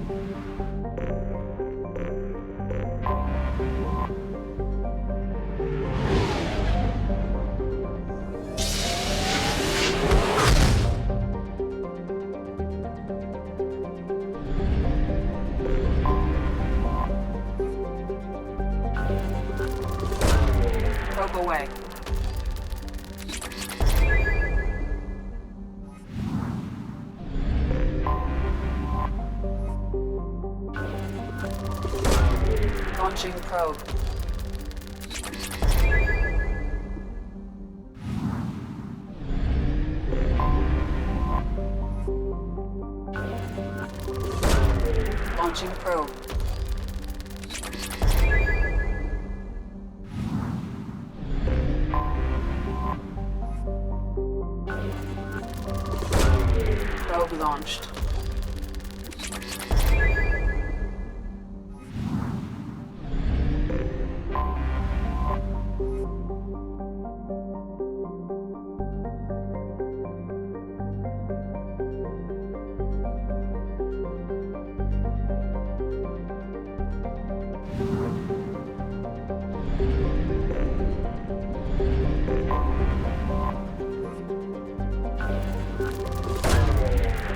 Probe away. Launching probe. Launching probe. Probe launched.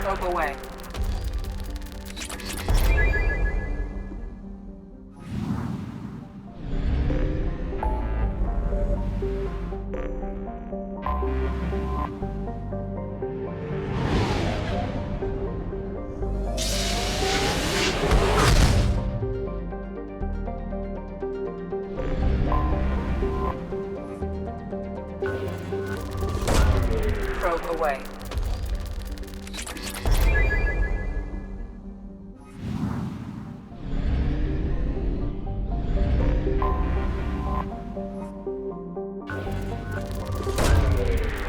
Probe away. Probe away.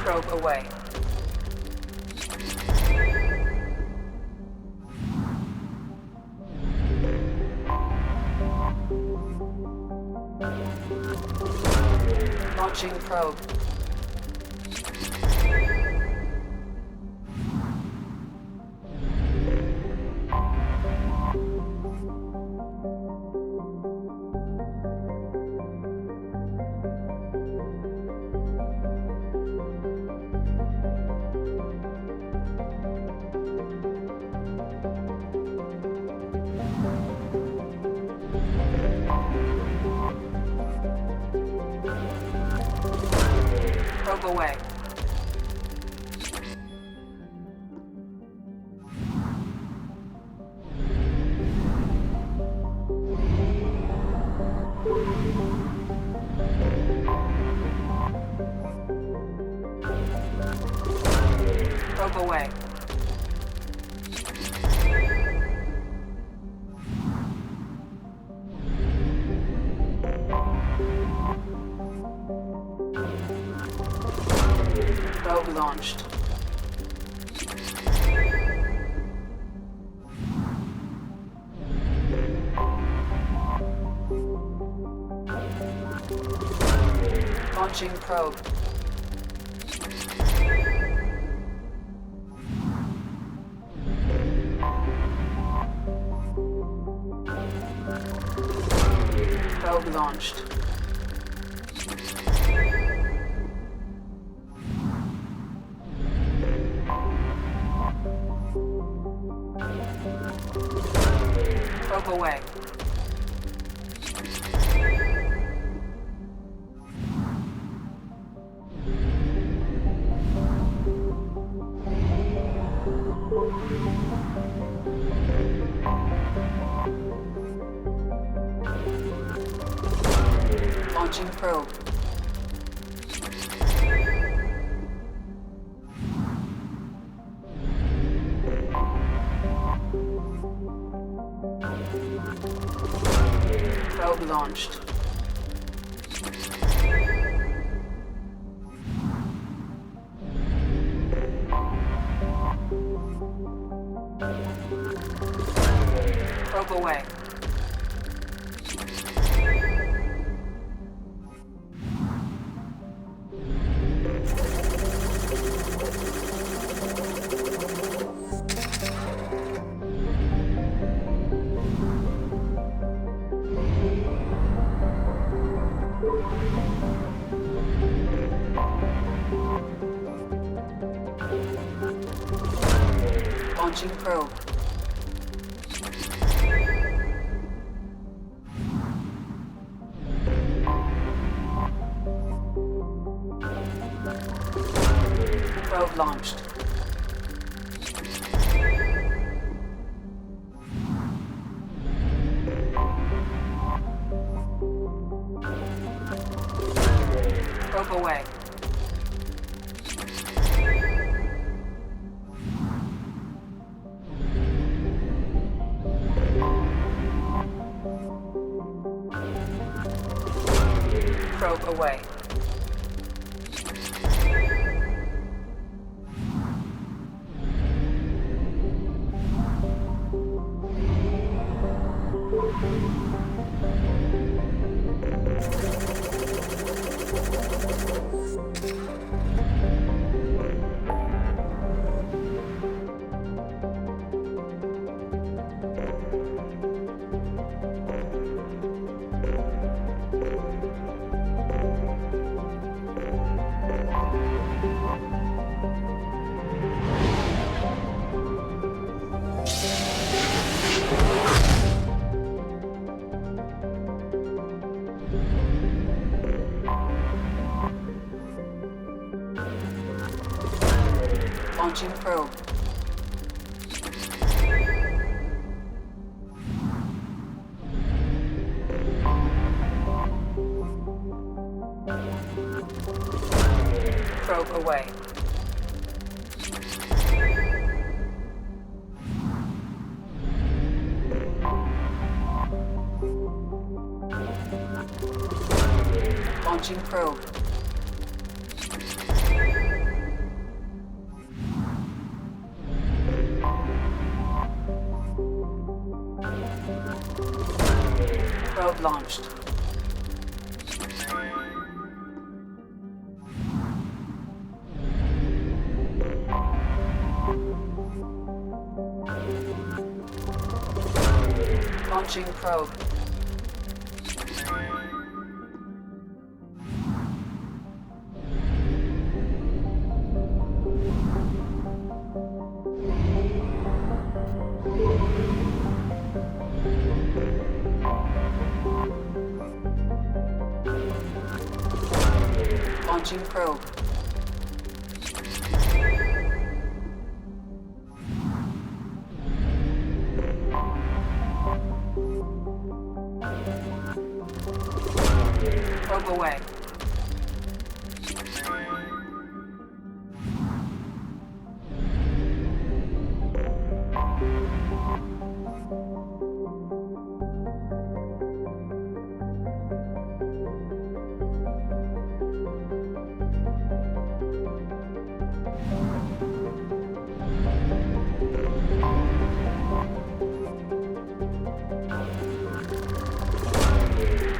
Probe away. Launching probe. Probe away. Probe away. Probe launched. Launching probe. Probe launched. Probe away. Launching probe. Probe launched. Probe away. Launching probe. Probe launched. Probe away. Probe away. Launching probe. Probe away. Launching probe. Probe launched. Launching probe. Launching probe. Probe away.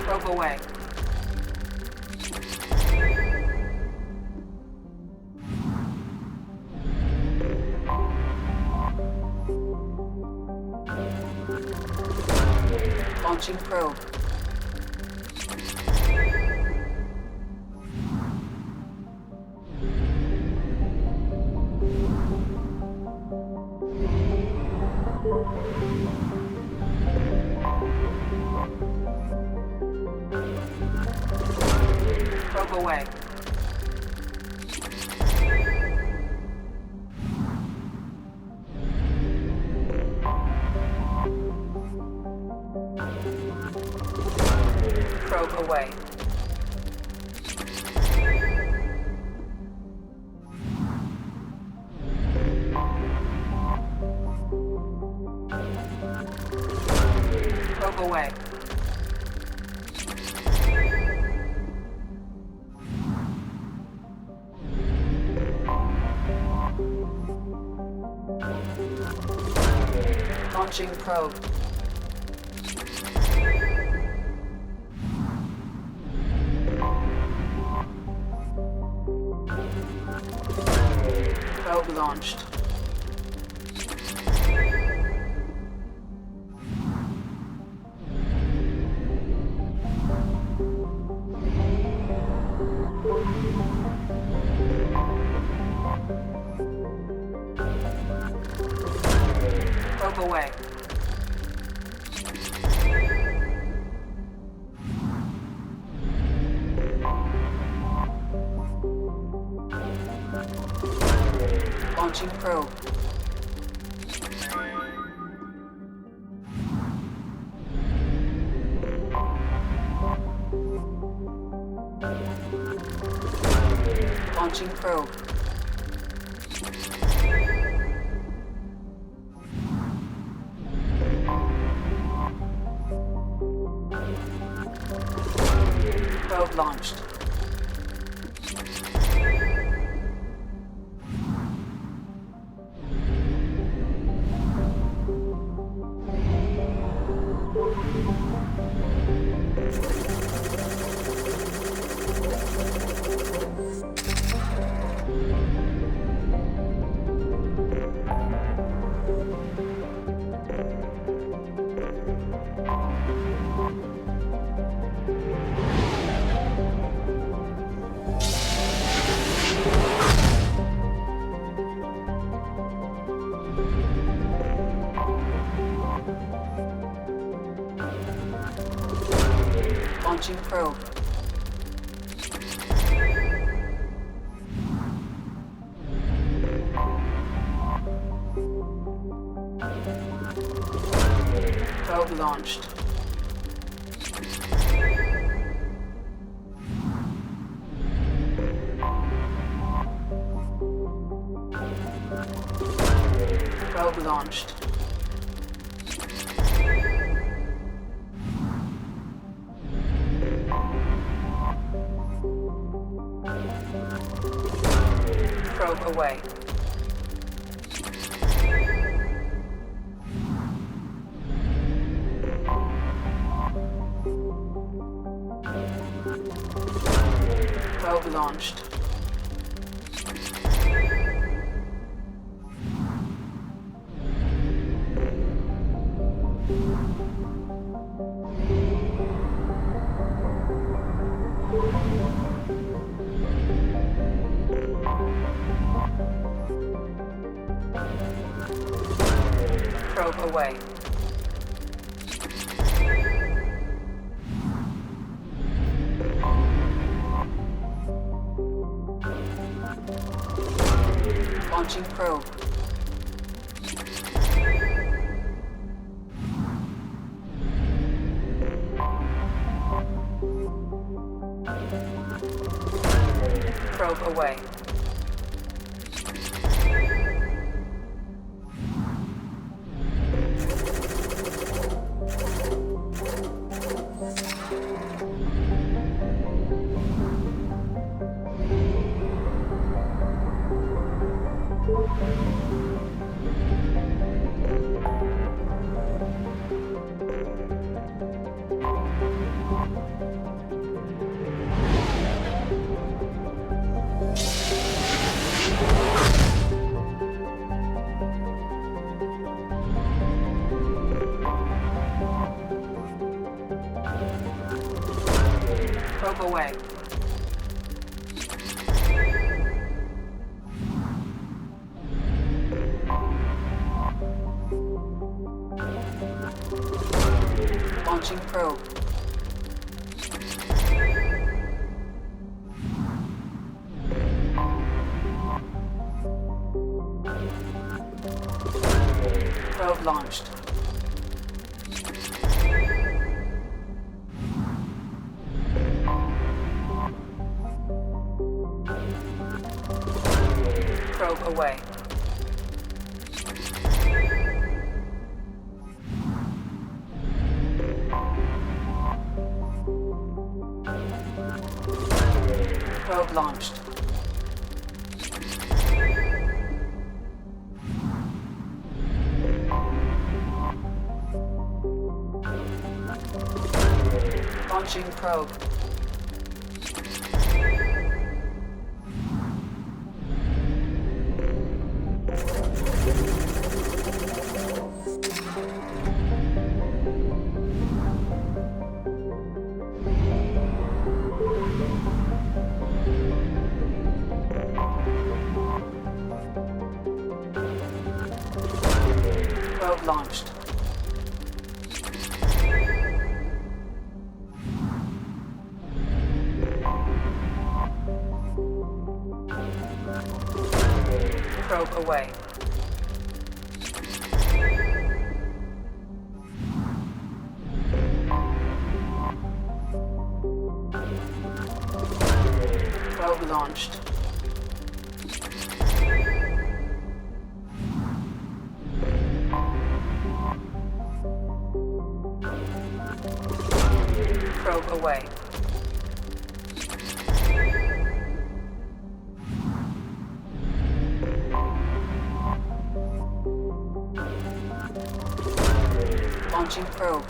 Probe away. Launching probe. Probe away. Probe away. Probe away. Launching probe. Probe launched. Launching probe. Launching probe. Probe launched. Launching probe. Probe launched. Probe launched. Probe away. Probe launched. Probe away. Launching probe. Probe away. Probe away. Launching probe. Probe launched. Probe away. Probe launched. Launching probe. Probe launched. away. Probe launched. Probe away. Launching probe.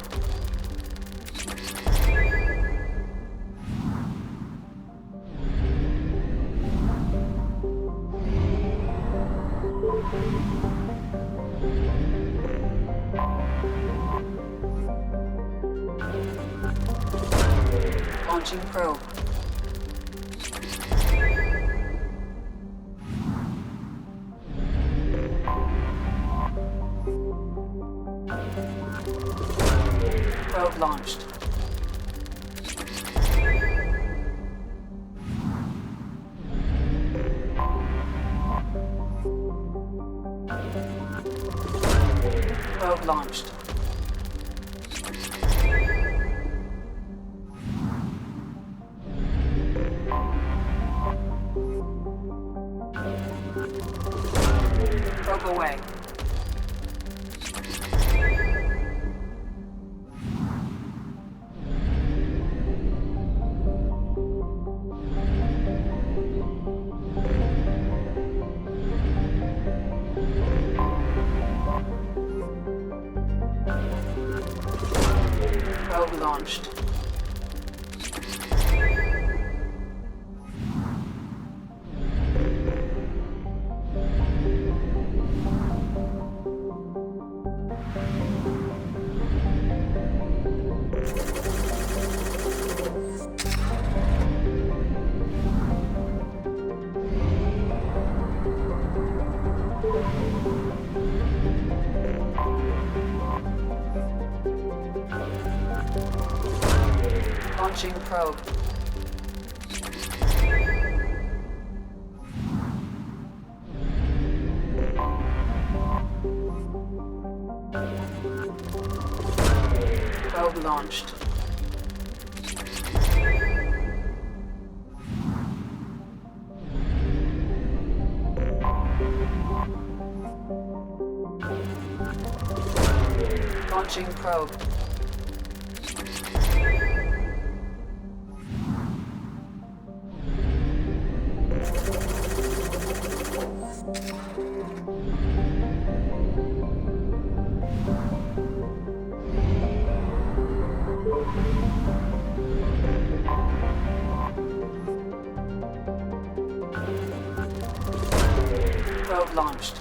Launching probe. Probe launched. Probe launched. Probe away. Probe launched. Launching probe. Probe launched. Launching probe. Probe launched.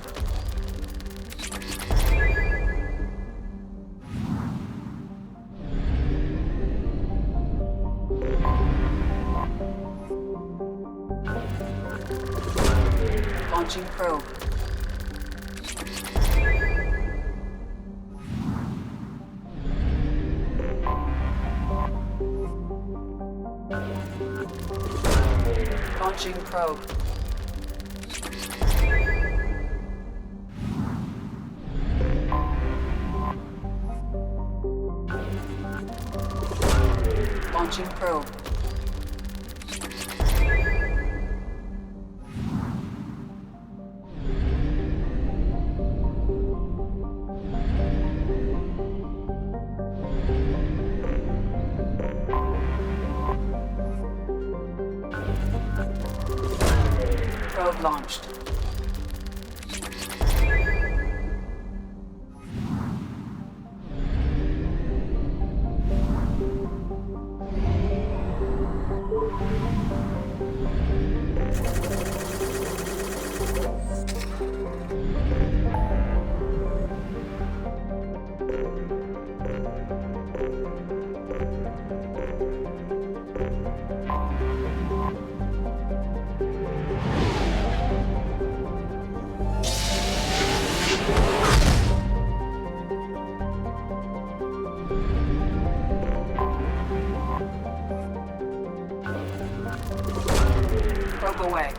Launching probe. Launching probe. Launching probe. Probe launched. Probe away.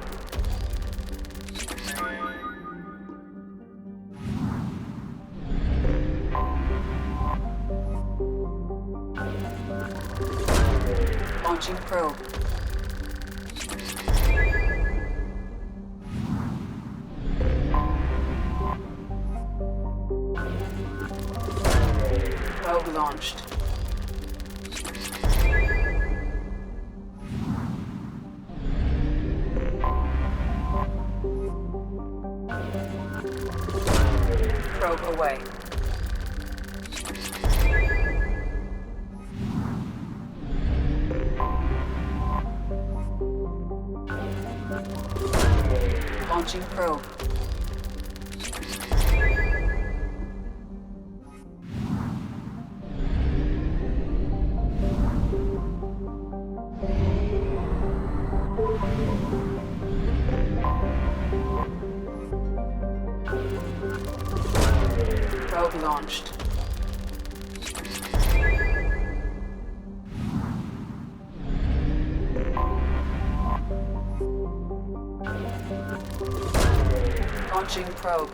Launching probe. Probe launched. Probe away. Launching probe. Probe launched. Launching probe.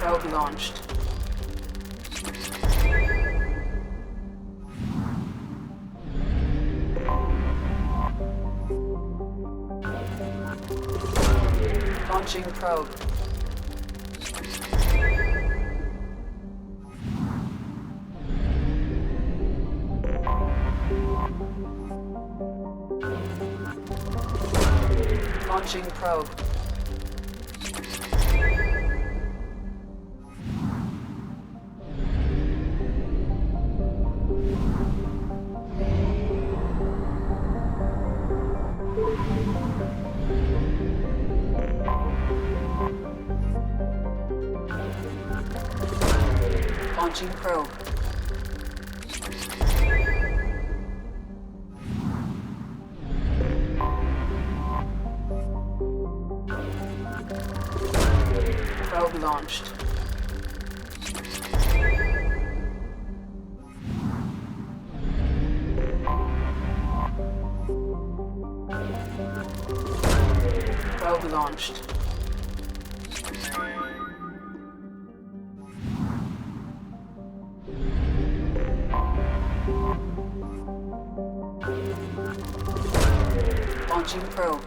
Probe launched. Launching probe. Launching probe. Launching probe. Probe launched. Probe launched. Launching probe.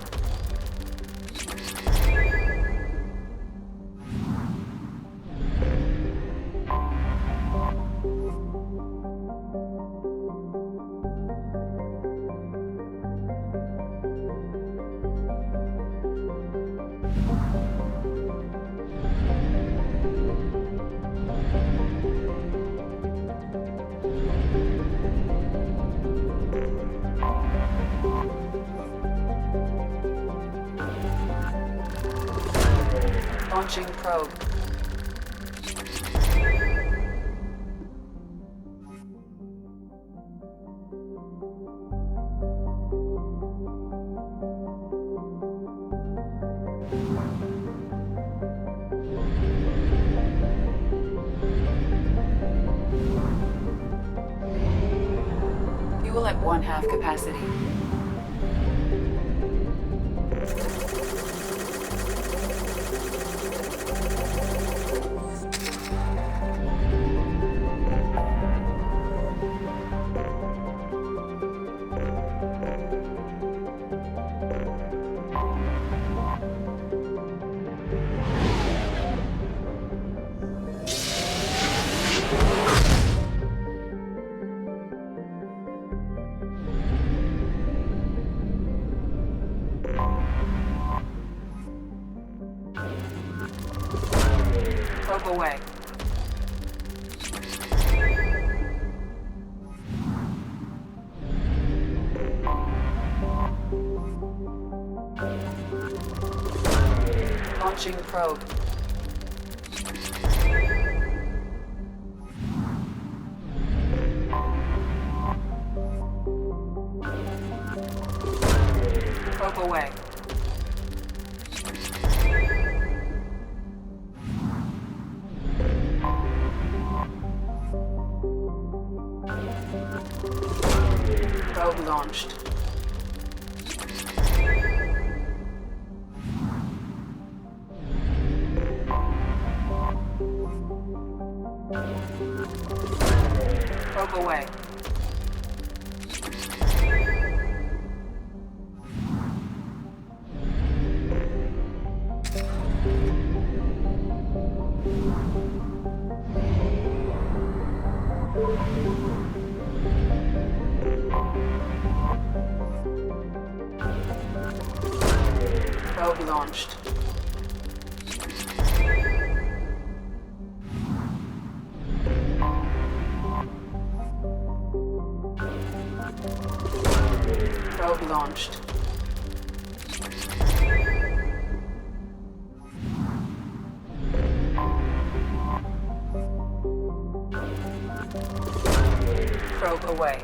Launching probe. Fuel at 1/2 capacity. Probe away. Launching probe. Probe away. Probe launched. Probe away. Probe launched. Probe launched. Probe away.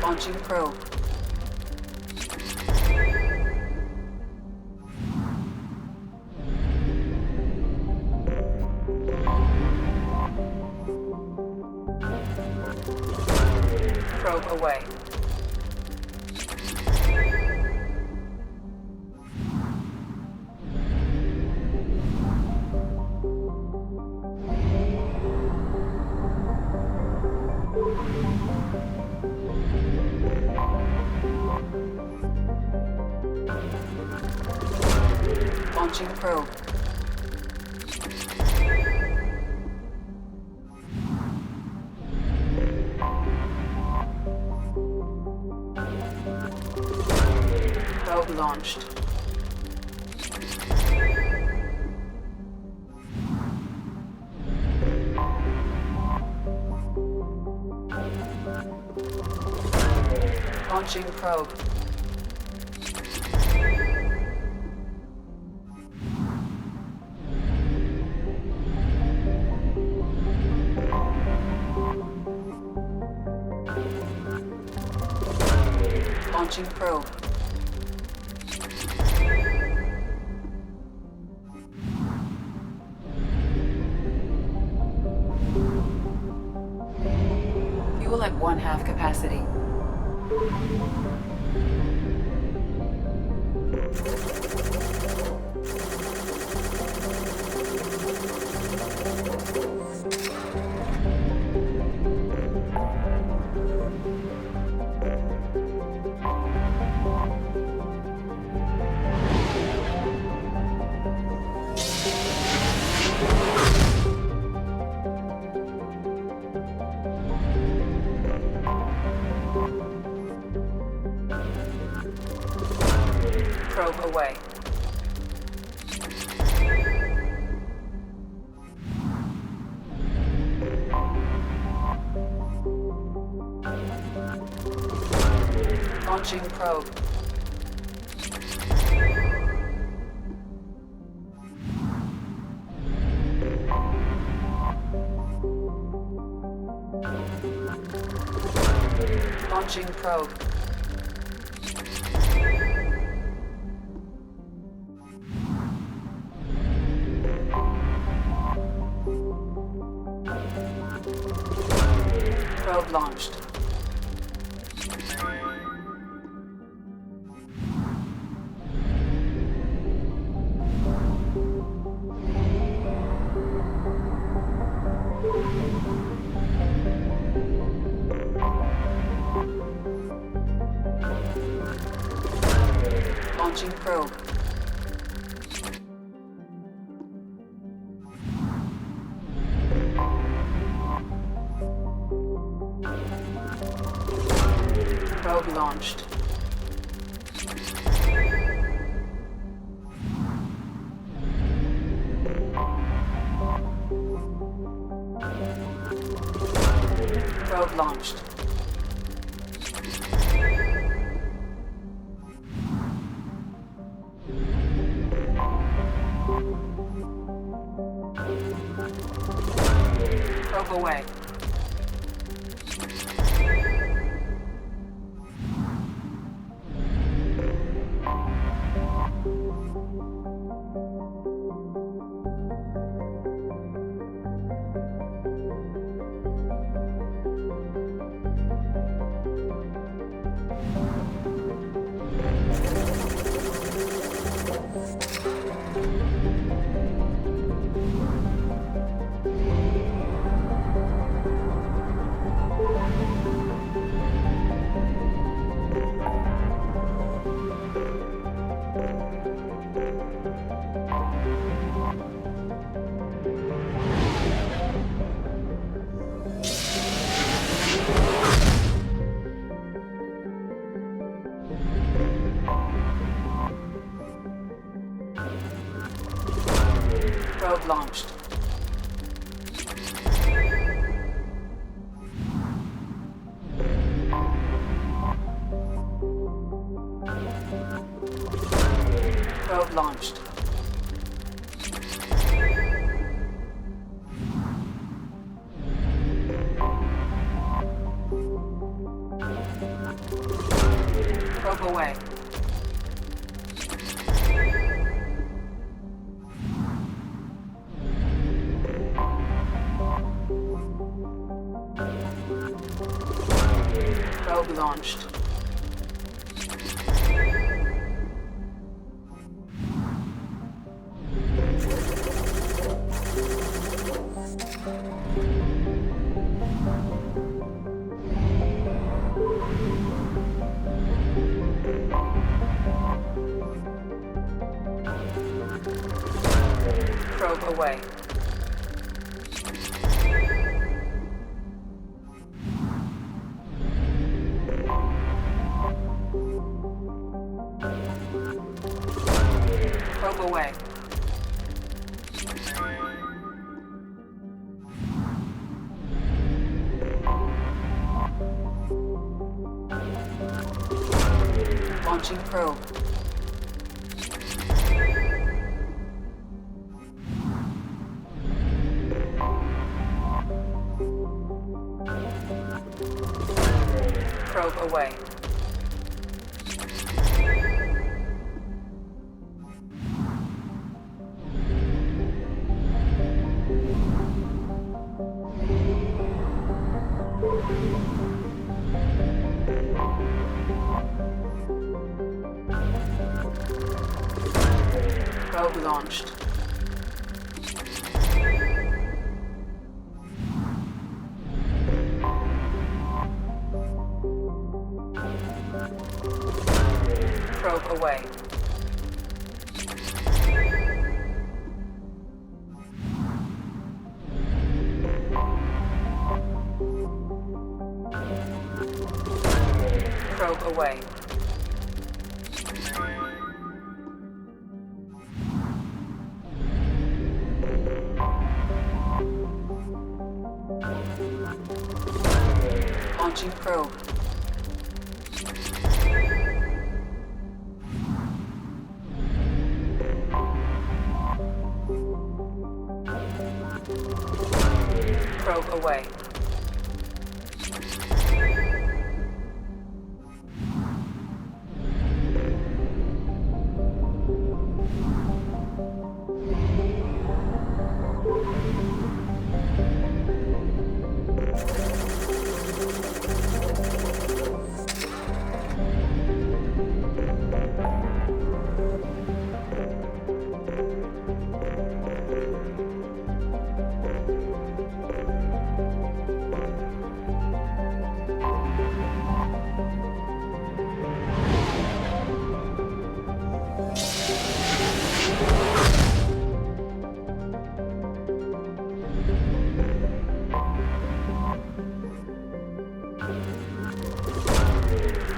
Launching probe. Probe away. Launching probe. Probe launched. Launching probe. Launching probe. Fuel at 1/2 capacity. Probe away. Launching probe. Launching probe. Probe launched. Launching probe. Probe launched. Probe launched. Probe away. Probe launched. Probe launched. Probe away. Probe launched. Probe away. Probe away. Launching probe. Probe away. Probe launched. Probe away. Probe away. Launching probe. Probe away.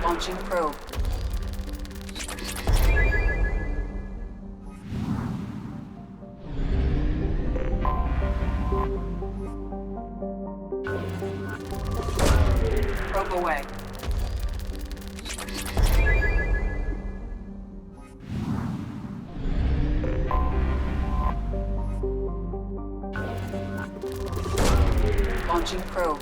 Launching probe. Probe away. Launching probe.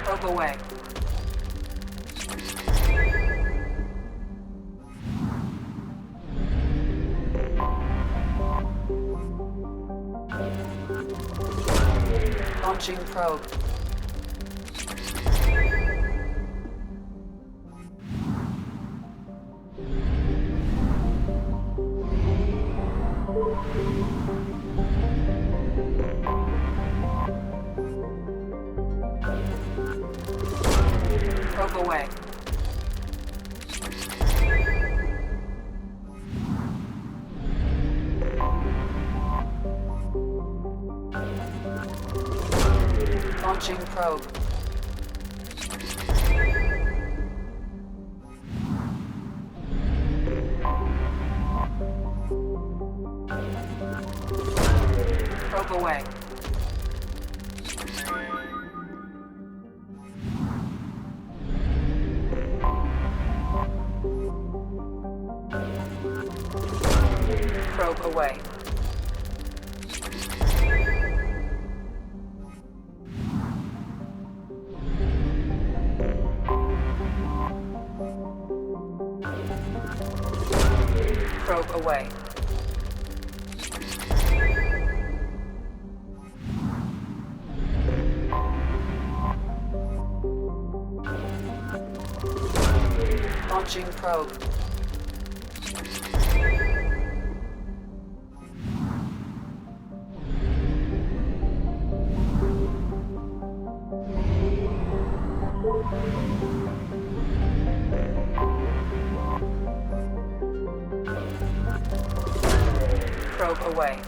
Probe away. Launching probe. Probe away. Launching probe. away. Probe away. Probe away. Launching probe. Probe away.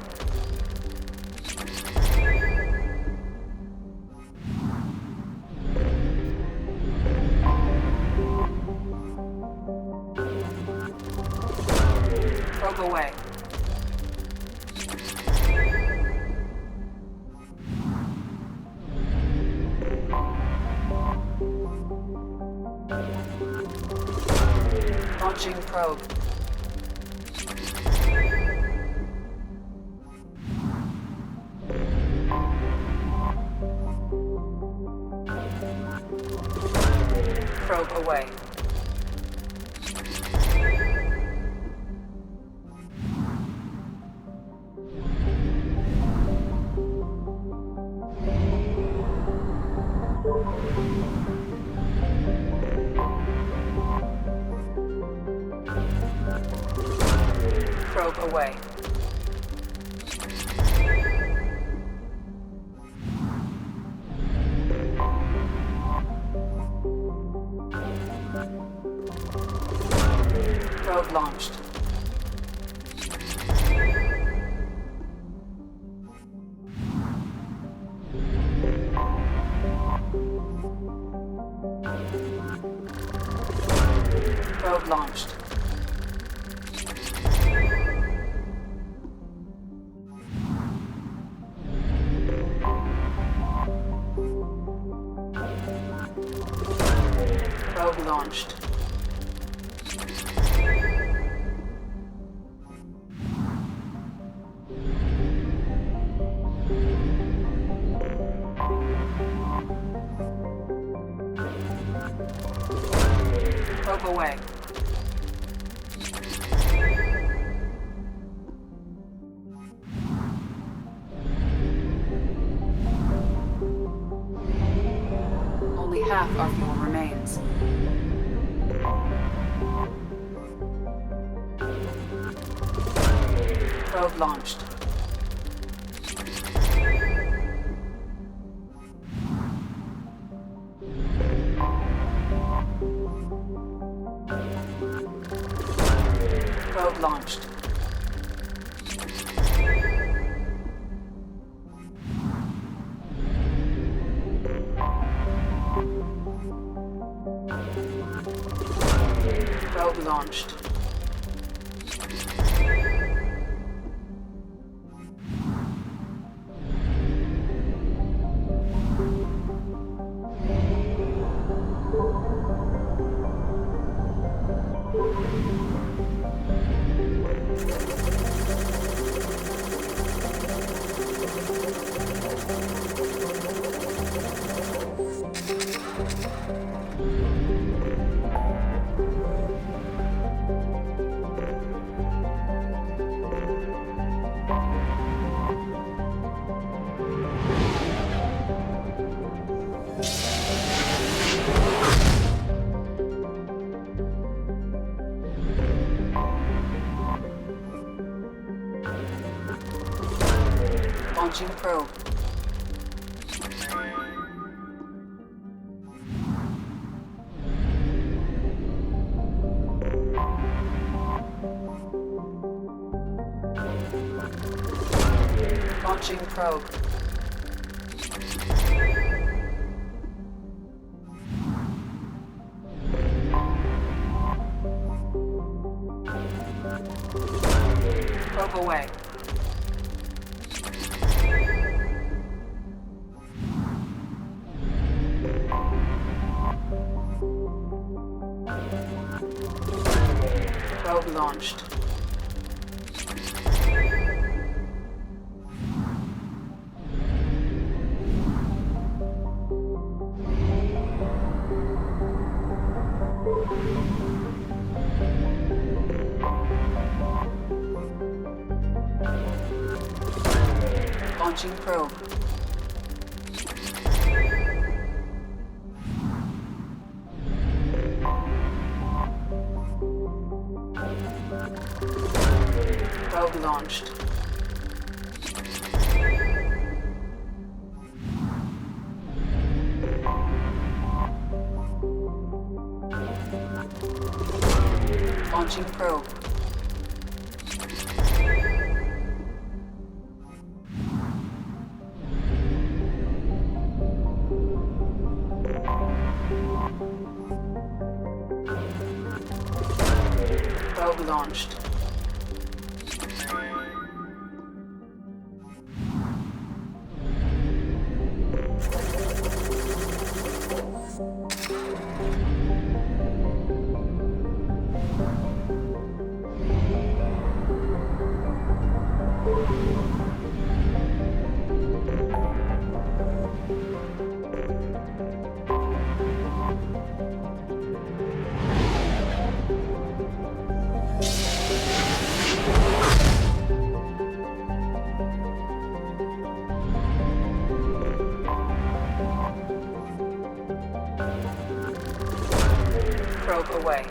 Probe away. Launching probe. Probe away. Probe away. Probe launched. Probe launched. Probe launched. Probe away. Only half our fuel remains. Probe launched. Probe launched. Probe launched. Launching probe. Launching probe. Probe away. launched. Launching probe. Probe launched. Launching probe. Probe launched. Probe away.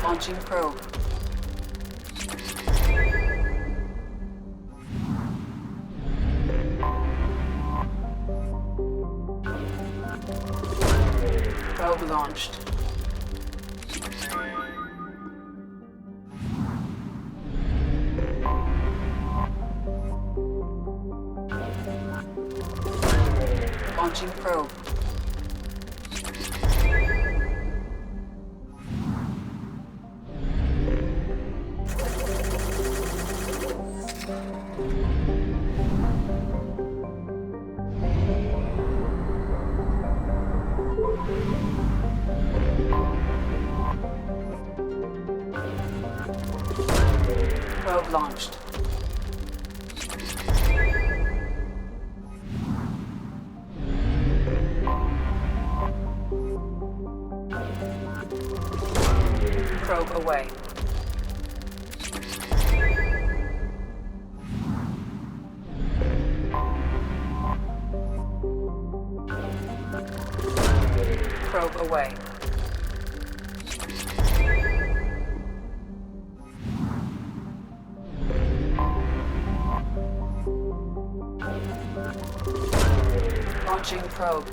Launching probe. Probe launched. Launching probe. Probe launched. Probe away. Probe away. Launching probe.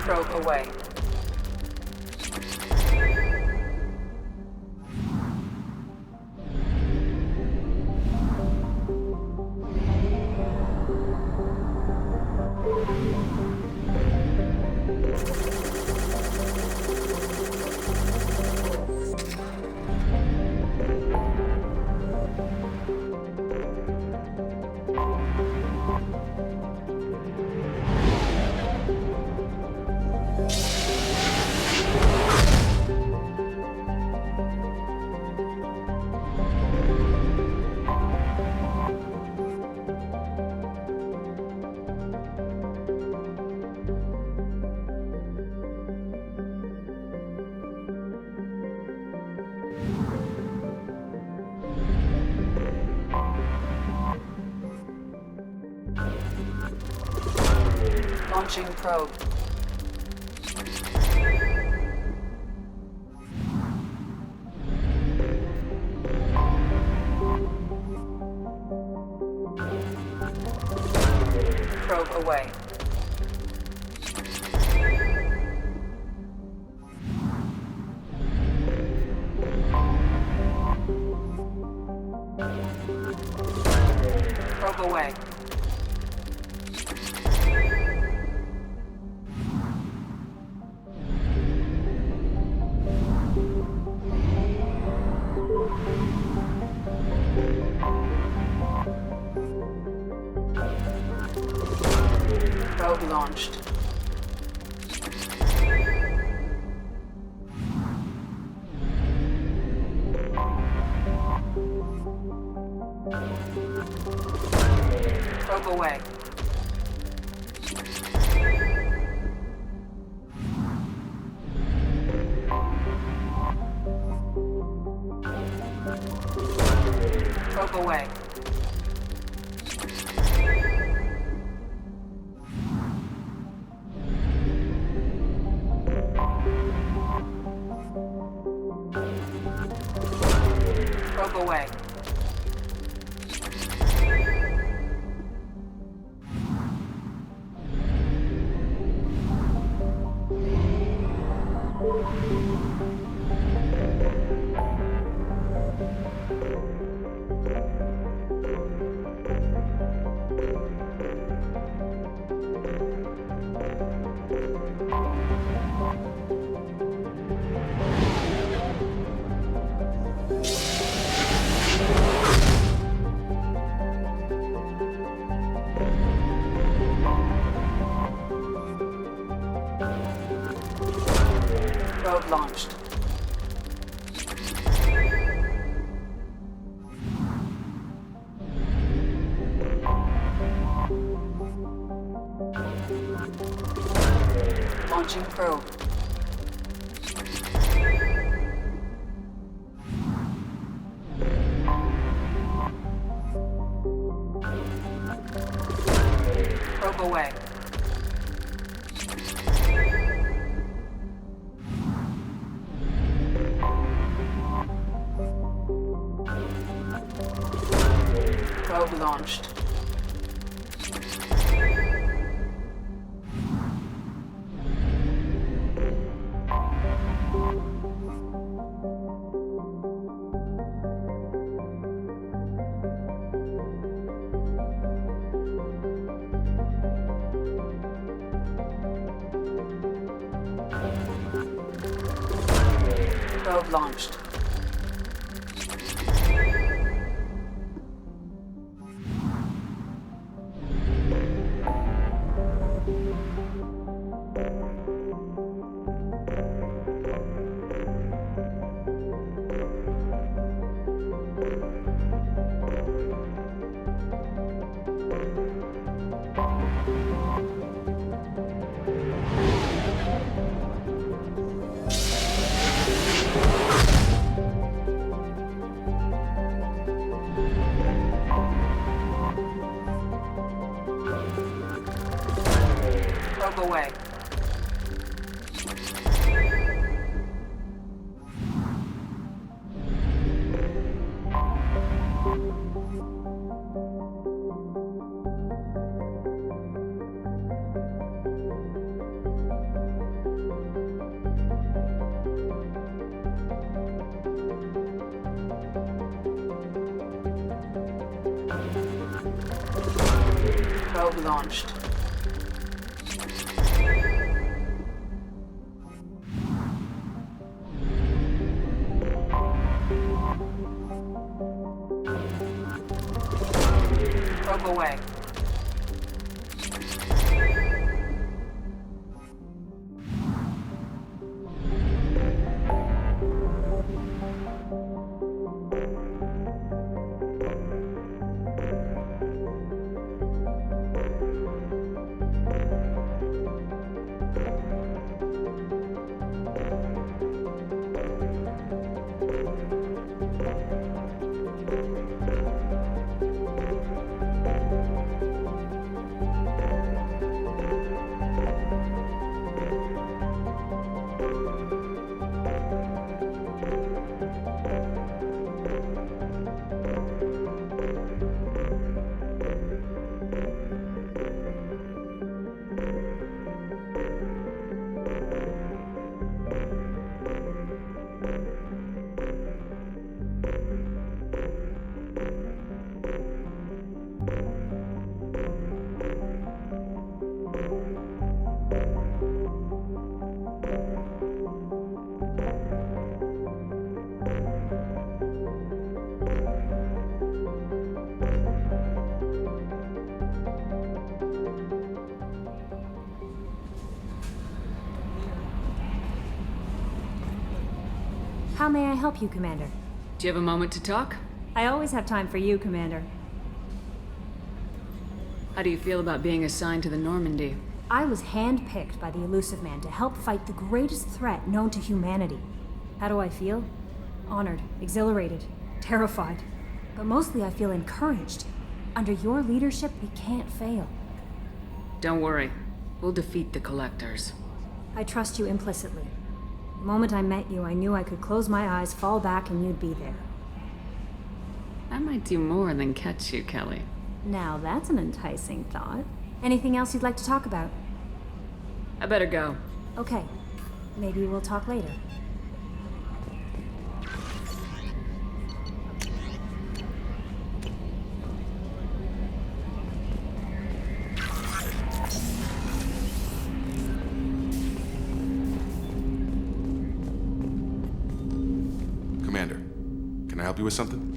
Probe away. Launching probe. Probe away. Probe away. Probe launched. Probe away. Probe away. Probe away. Probe launched. Launching probe. Probe away. Probe launched. Probe launched. Probe away. Probe launched. Probe away. How may I help you, Commander? Do you have a moment to talk? I always have time for you, Commander. How do you feel about being assigned to the Normandy? I was handpicked by the Elusive Man to help fight the greatest threat known to humanity. How do I feel? Honored, exhilarated, terrified. But mostly I feel encouraged. Under your leadership, we can't fail. Don't worry. We'll defeat the Collectors. I trust you implicitly. The moment I met you, I knew I could close my eyes, fall back, and you'd be there. I might do more than catch you, Kelly. Now that's an enticing thought. Anything else you'd like to talk about? I better go. Okay. Maybe we'll talk later. Commander, can I help you with something?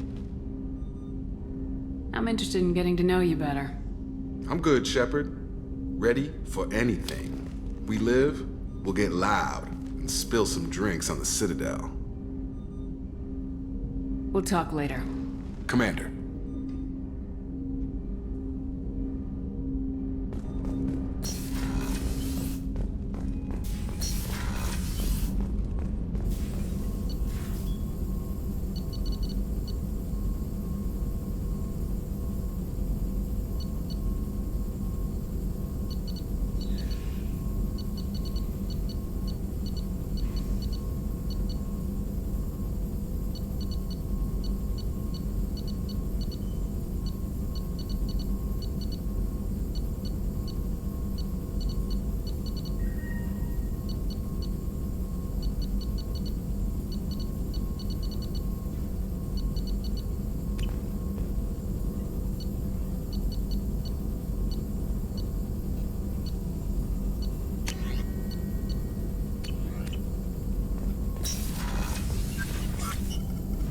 I'm interested in getting to know you better. I'm good, Shepard. Ready for anything. We live, we'll get loud and spill some drinks on the Citadel. We'll talk later. Commander.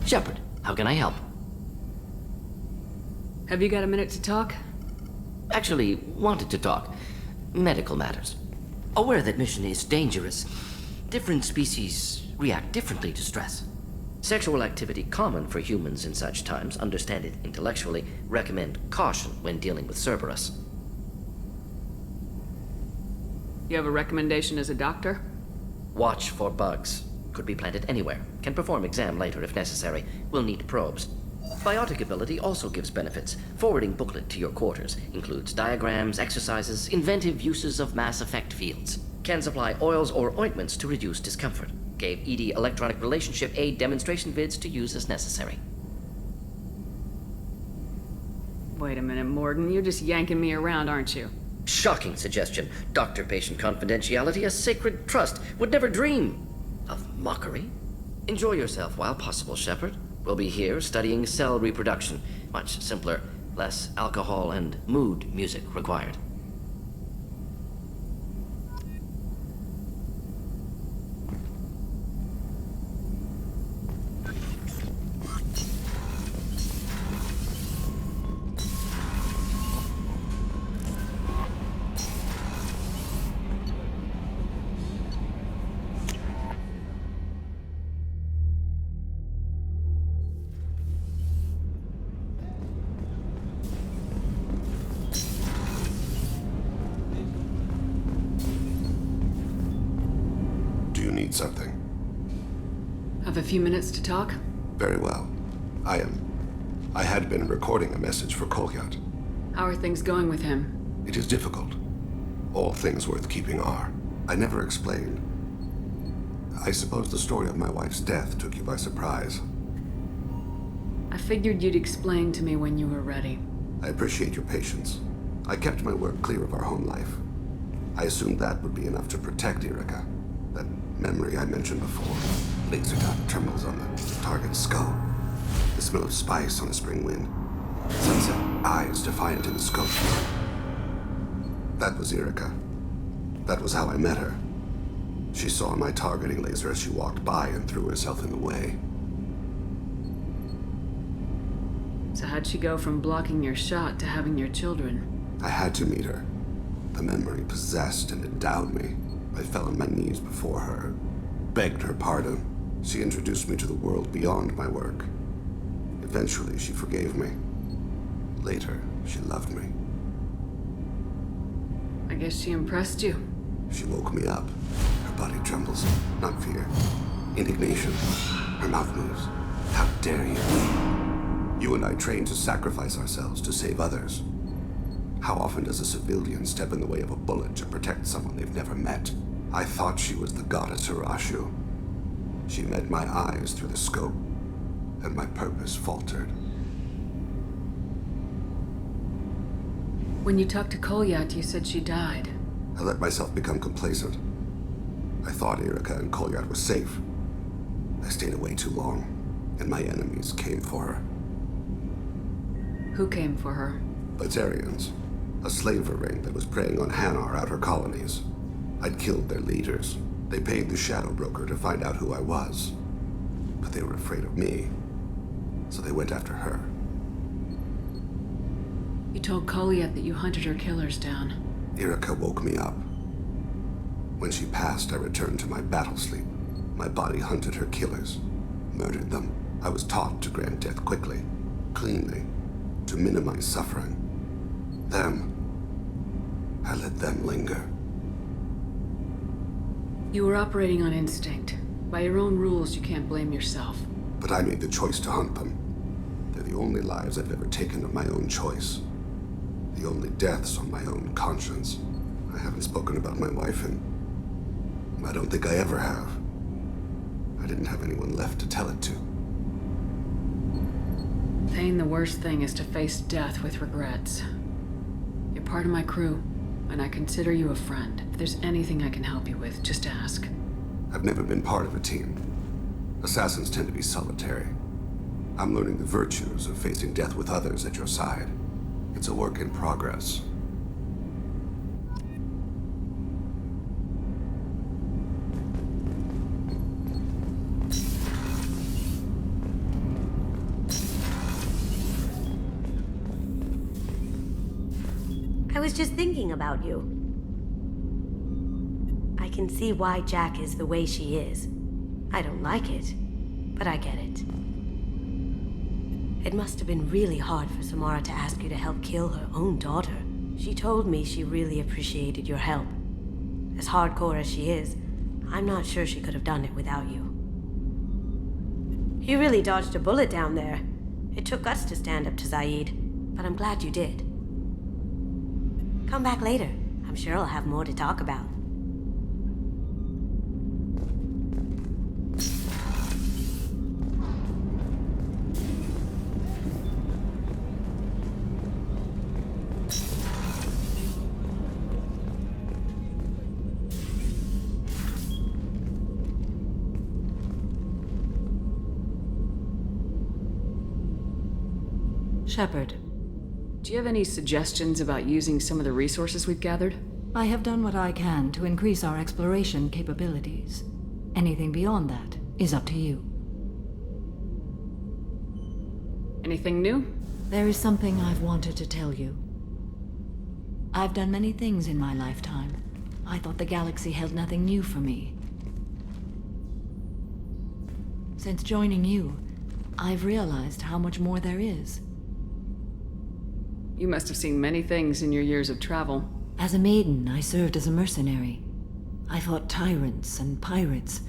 Shepard, how can I help? Have you got a minute to talk? Actually, wanted to talk. Medical matters. Aware that mission is dangerous. Different species react differently to stress. Sexual activity common for humans in such times, understand it intellectually, recommend caution when dealing with Cerberus. You have a recommendation as a doctor? Watch for bugs. Could be planted anywhere. Can perform exam later if necessary. Will need probes. Biotic ability also gives benefits. Forwarding booklet to your quarters. Includes diagrams, exercises, inventive uses of mass effect fields. Can supply oils or ointments to reduce discomfort. Gave ED electronic relationship aid demonstration vids to use as necessary. Wait a minute, Morgan. You're just yanking me around, aren't you? Shocking suggestion. Doctor-patient confidentiality, a sacred trust. Would never dream of mockery. Enjoy yourself while possible, Shepard. We'll be here studying cell reproduction. Much simpler, less alcohol and mood music required. Something. Have a few minutes to talk? Very well. I had been recording a message for Kolyat. How are things going with him? It is difficult. All things worth keeping are. I never explained. I suppose the story of my wife's death took you by surprise. I figured you'd explain to me when you were ready. I appreciate your patience. I kept my work clear of our home life. I assumed that would be enough to protect Erica. That memory I mentioned before. Laser dot trembles on the target's skull. The smell of spice on a spring wind. Sunset eyes defiant in the scope. That was Erica. That was how I met her. She saw my targeting laser as she walked by and threw herself in the way. So how'd she go from blocking your shot to having your children? I had to meet her. The memory possessed and endowed me. I fell on my knees before her, begged her pardon. She introduced me to the world beyond my work. Eventually, she forgave me. Later, she loved me. I guess she impressed you. She woke me up. Her body trembles. Not fear. Indignation. Her mouth moves. How dare you? You and I trained to sacrifice ourselves to save others. How often does a civilian step in the way of a bullet to protect someone they've never met? I thought she was the goddess Urashu. She met my eyes through the scope, and my purpose faltered. When you talked to Kolyat, you said she died. I let myself become complacent. I thought Erica and Kolyat were safe. I stayed away too long, and my enemies came for her. Who came for her? Batarians, a slaver ring that was preying on Hanar outer colonies. I'd killed their leaders. They paid the shadow broker to find out who I was. But they were afraid of me, so they went after her. You told Kolyat that you hunted her killers down. Erica woke me up. When she passed, I returned to my battle sleep. My body hunted her killers, murdered them. I was taught to grant death quickly, cleanly, to minimize suffering. I let them linger. You were operating on instinct. By your own rules, you can't blame yourself. But I made the choice to hunt them. They're the only lives I've ever taken of my own choice. The only deaths on my own conscience. I haven't spoken about my wife, and I don't think I ever have. I didn't have anyone left to tell it to. Thane, the worst thing is to face death with regrets. You're part of my crew, and I consider you a friend. If there's anything I can help you with, just ask. I've never been part of a team. Assassins tend to be solitary. I'm learning the virtues of facing death with others at your side. It's a work in progress. I was just thinking about you. I can see why Jack is the way she is. I don't like it, but I get it. It must have been really hard for Samara to ask you to help kill her own daughter. She told me she really appreciated your help. As hardcore as she is, I'm not sure she could have done it without you. You really dodged a bullet down there. It took guts to stand up to Zaid, but I'm glad you did. Come back later. I'm sure I'll have more to talk about. Shepard, do you have any suggestions about using some of the resources we've gathered? I have done what I can to increase our exploration capabilities. Anything beyond that is up to you. Anything new? There is something I've wanted to tell you. I've done many things in my lifetime. I thought the galaxy held nothing new for me. Since joining you, I've realized how much more there is. You must have seen many things in your years of travel. As a maiden, I served as a mercenary. I fought tyrants and pirates.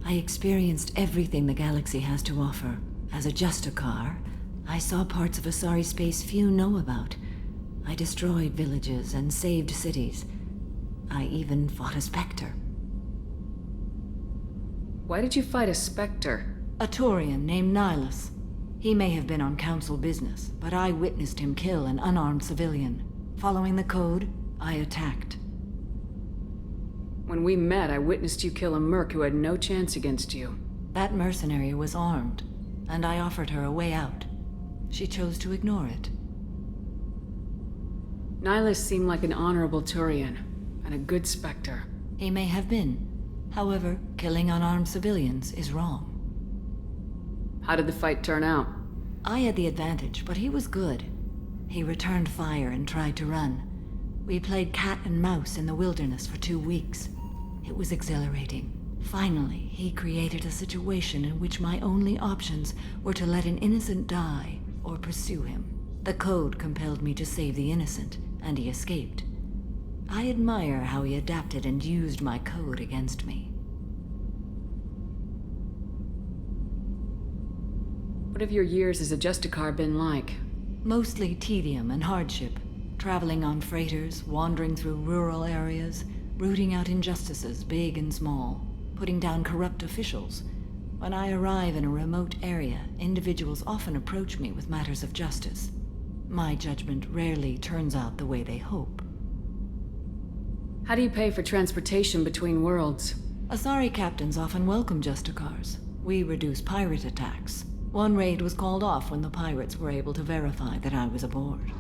I experienced everything the galaxy has to offer. As a Justicar, I saw parts of Asari space few know about. I destroyed villages and saved cities. I even fought a Spectre. Why did you fight a Spectre? A Turian named Nihilus. He may have been on Council business, but I witnessed him kill an unarmed civilian. Following the code, I attacked. When we met, I witnessed you kill a merc who had no chance against you. That mercenary was armed, and I offered her a way out. She chose to ignore it. Nihilus seemed like an honorable Turian, and a good Spectre. He may have been. However, killing unarmed civilians is wrong. How did the fight turn out? I had the advantage, but he was good. He returned fire and tried to run. We played cat and mouse in the wilderness for 2 weeks. It was exhilarating. Finally, he created a situation in which my only options were to let an innocent die or pursue him. The code compelled me to save the innocent, and he escaped. I admire how he adapted and used my code against me. What have your years as a Justicar been like? Mostly tedium and hardship. Traveling on freighters, wandering through rural areas, rooting out injustices big and small, putting down corrupt officials. When I arrive in a remote area, individuals often approach me with matters of justice. My judgment rarely turns out the way they hope. How do you pay for transportation between worlds? Asari captains often welcome Justicars. We reduce pirate attacks. One raid was called off when the pirates were able to verify that I was aboard.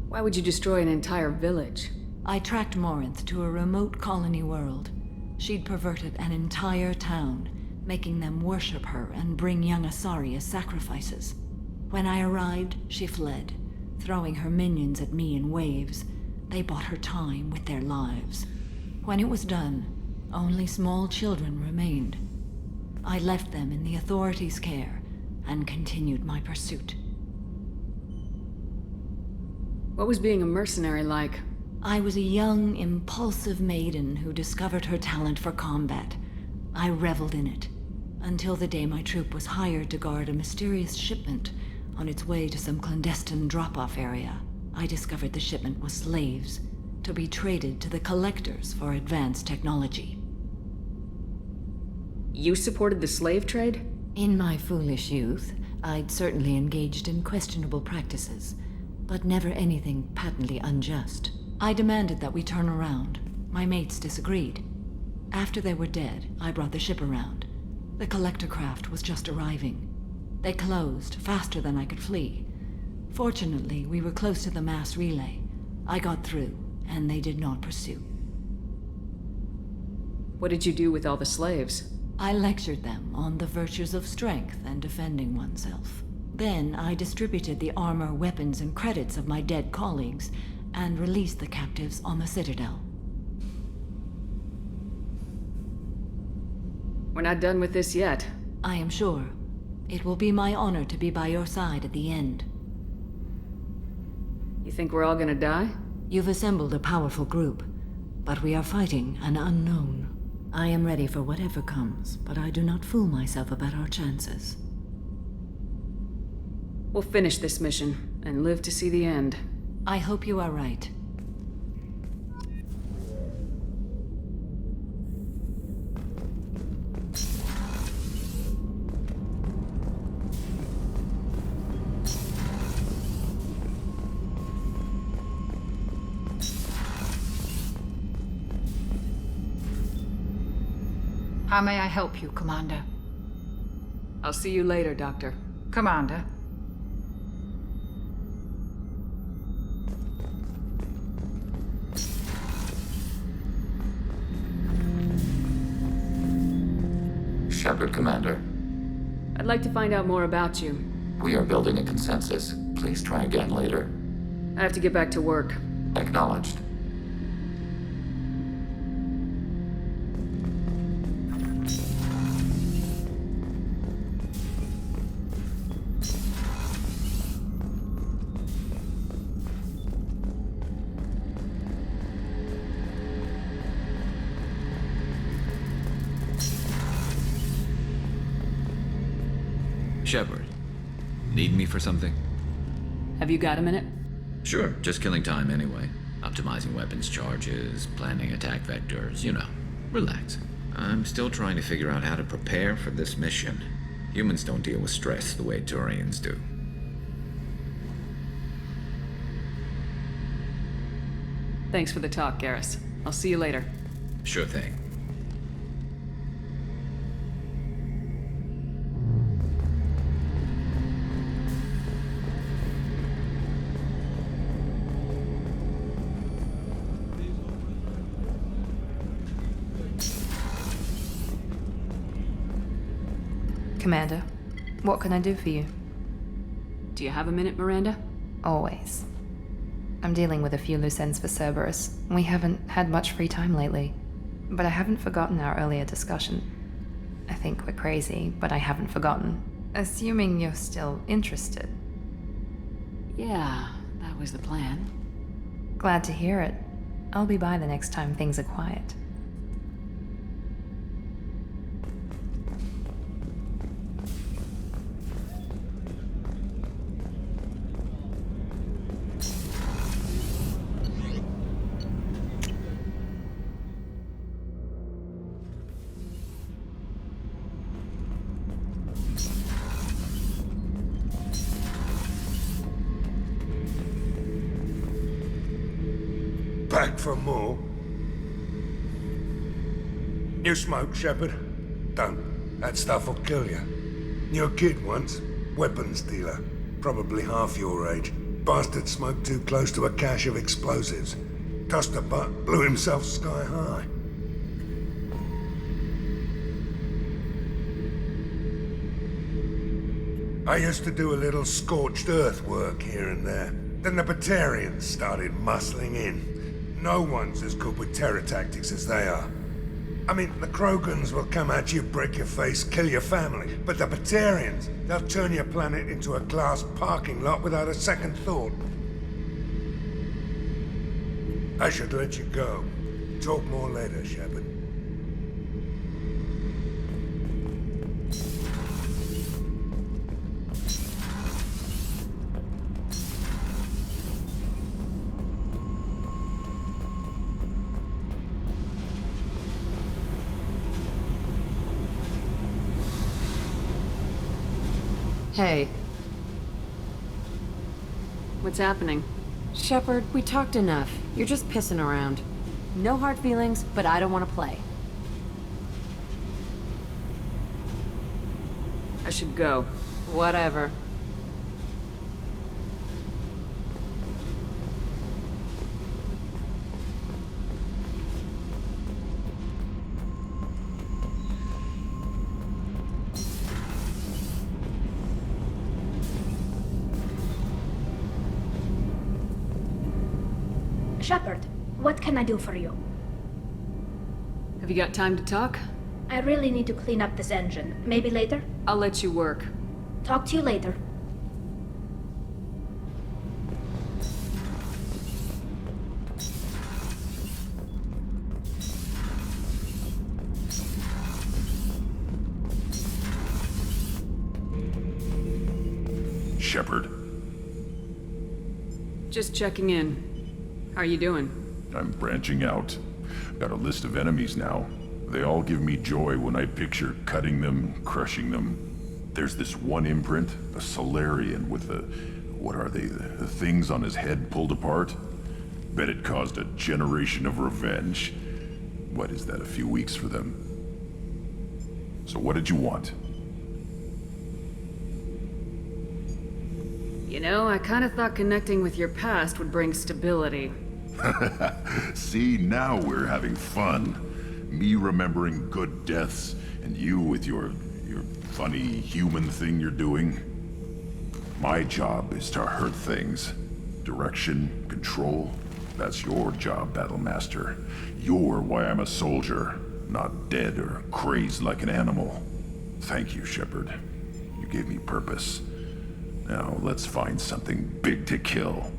Why would you destroy an entire village? I tracked Morinth to a remote colony world. She'd perverted an entire town, making them worship her and bring young Asari as sacrifices. When I arrived, she fled, throwing her minions at me in waves. They bought her time with their lives. When it was done, only small children remained. I left them in the authorities' care and continued my pursuit. What was being a mercenary like? I was a young, impulsive maiden who discovered her talent for combat. I reveled in it, until the day my troop was hired to guard a mysterious shipment on its way to some clandestine drop-off area. I discovered the shipment was slaves, to be traded to the collectors for advanced technology. You supported the slave trade? In my foolish youth, I'd certainly engaged in questionable practices, but never anything patently unjust. I demanded that we turn around. My mates disagreed. After they were dead, I brought the ship around. The collector craft was just arriving. They closed faster than I could flee. Fortunately, we were close to the mass relay. I got through, and they did not pursue. What did you do with all the slaves? I lectured them on the virtues of strength and defending oneself. Then I distributed the armor, weapons, and credits of my dead colleagues and released the captives on the Citadel. We're not done with this yet. I am sure. It will be my honor to be by your side at the end. You think we're all gonna die? You've assembled a powerful group, but we are fighting an unknown. I am ready for whatever comes, but I do not fool myself about our chances. We'll finish this mission and live to see the end. I hope you are right. How may I help you, Commander? I'll see you later, Doctor. Commander? Shepard, Commander. I'd like to find out more about you. We are building a consensus. Please try again later. I have to get back to work. Acknowledged. Shepard, need me for something? Have you got a minute? Sure, just killing time anyway. Optimizing weapons charges, planning attack vectors, you know. Relax. I'm still trying to figure out how to prepare for this mission. Humans don't deal with stress the way Turians do. Thanks for the talk, Garrus. I'll see you later. Sure thing. Commander, what can I do for you? Do you have a minute, Miranda? Always. I'm dealing with a few loose ends for Cerberus. We haven't had much free time lately. but I haven't forgotten our earlier discussion. I think we're crazy, but I haven't forgotten. Assuming you're still interested. Yeah, that was the plan. Glad to hear it. I'll be by the next time things are quiet. Back for more? You smoke, Shepard? Don't. That stuff will kill you. You're a kid once. Weapons dealer. Probably half your age. Bastard smoked too close to a cache of explosives. Tossed a butt, blew himself sky high. I used to do a little scorched earth work here and there. Then the Batarians started muscling in. No one's as good with terror tactics as they are. I mean, the Krogans will come at you, break your face, kill your family. But the Batarians, they'll turn your planet into a glass parking lot without a second thought. I should let you go. Talk more later, Shepard. Hey. What's happening? Shepard, we talked enough. You're just pissing around. No hard feelings, but I don't want to play. I should go. Whatever. Shepard, what can I do for you? Have you got time to talk? I really need to clean up this engine. Maybe later? I'll let you work. Talk to you later. Shepard. Just checking in. How are you doing? I'm branching out. Got a list of enemies now. They all give me joy when I picture cutting them, crushing them. There's this one imprint, a Solarian with the... what are they? The things on his head pulled apart? Bet it caused a generation of revenge. What is that, a few weeks for them? So what did you want? You know, I kind of thought connecting with your past would bring stability. See, now we're having fun. Me remembering good deaths, and you with your funny human thing you're doing. My job is to hurt things. Direction, control, that's your job, Battlemaster. You're why I'm a soldier, not dead or crazed like an animal. Thank you, Shepard. You gave me purpose. Now let's find something big to kill.